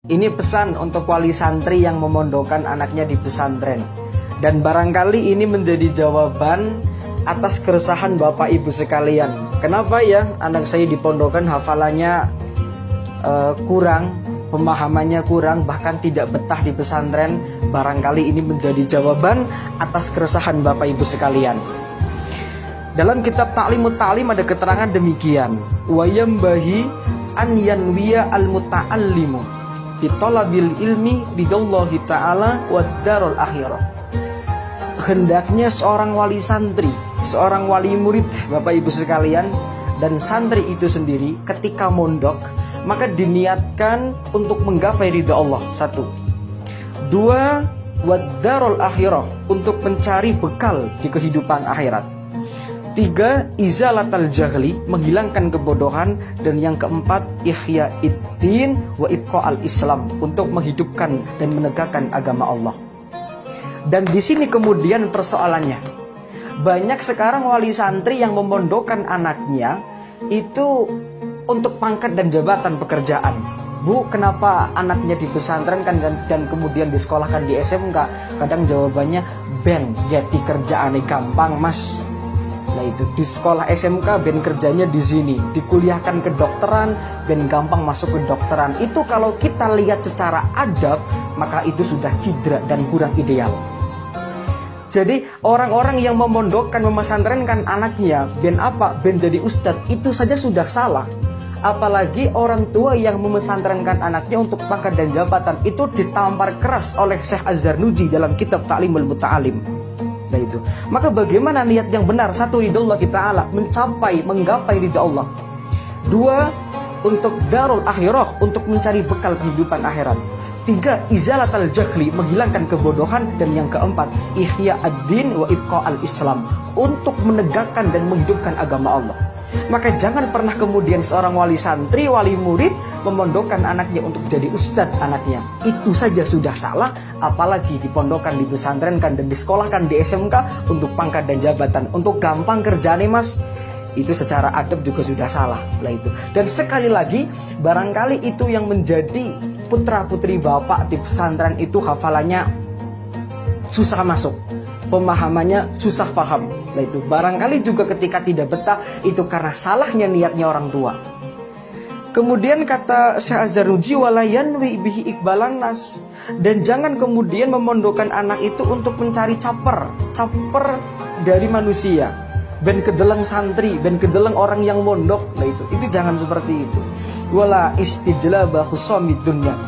Ini pesan untuk wali santri yang memondokkan anaknya di pesantren. Dan barangkali ini menjadi jawaban atas keresahan Bapak Ibu sekalian. Kenapa ya anak saya dipondokkan hafalannya kurang, pemahamannya kurang, bahkan tidak betah di pesantren. Barangkali ini menjadi jawaban atas keresahan Bapak Ibu sekalian. Dalam kitab Ta'limut Ta'lim ada keterangan demikian. Wa yambahi an yanwiya al-muta'allimu bitolabil ilmi bidallahi ta'ala wa darul akhirah. Hendaknya seorang wali santri, seorang wali murid Bapak Ibu sekalian, dan santri itu sendiri ketika mondok, maka diniatkan untuk menggapai ridha Allah. 1. 2. Wa darul akhirah, untuk mencari bekal di kehidupan akhirat. 3. Izalatal jahli, menghilangkan kebodohan. Dan yang keempat, ihyaiddin wa ibqa'al Islam, untuk menghidupkan dan menegakkan agama Allah. Dan di sini kemudian persoalannya, banyak sekarang wali santri yang memondokkan anaknya itu untuk pangkat dan jabatan pekerjaan. Bu, kenapa anaknya di pesantren kan dan kemudian disekolahkan di SMK? Kadang jawabannya, ben jadi kerjaannya gampang mas. Nah itu, di sekolah SMK ben kerjanya di sini, dikuliahkan kedokteran ben gampang masuk ke dokteran. Itu kalau kita lihat secara adab, maka itu sudah cidra dan kurang ideal. Jadi orang-orang yang memondokkan, memesantrenkan anaknya ben apa? Ben jadi ustadz, itu saja sudah salah. Apalagi orang tua yang memesantrenkan anaknya untuk pangkat dan jabatan, itu ditampar keras oleh Syekh Az-Zarnuji dalam kitab Ta'limul Muta'alim. Nah itu, maka bagaimana niat yang benar? 1. Ridha Ta'ala, mencapai, menggapai ridha Allah. 2. Untuk darul akhirah, untuk mencari bekal kehidupan akhirat. 3. Izalatal jahli, menghilangkan kebodohan. Dan yang keempat, ihya'ad-din wa ibqa'al Islam, untuk menegakkan dan menghidupkan agama Allah. Maka jangan pernah kemudian seorang wali santri, wali murid memondokkan anaknya untuk jadi ustadz anaknya. Itu saja sudah salah, apalagi dipondokkan, dipesantrenkan dan disekolahkan di SMK untuk pangkat dan jabatan, untuk gampang kerjaan mas. Itu secara adab juga sudah salah lah itu. Dan sekali lagi, barangkali itu yang menjadi putra putri bapak di pesantren itu hafalannya susah masuk, pemahamannya susah paham. Nah itu barangkali juga ketika tidak betah, itu karena salahnya niatnya orang tua. Kemudian kata Syekh Az-Zarnuji, walayan wi bihi iqbalan nas, dan jangan kemudian memondokkan anak itu untuk mencari caper dari manusia, ben kedeleng santri, ben kedeleng orang yang mondok. Nah itu jangan seperti itu. Wala istijlaba khusamid dunya.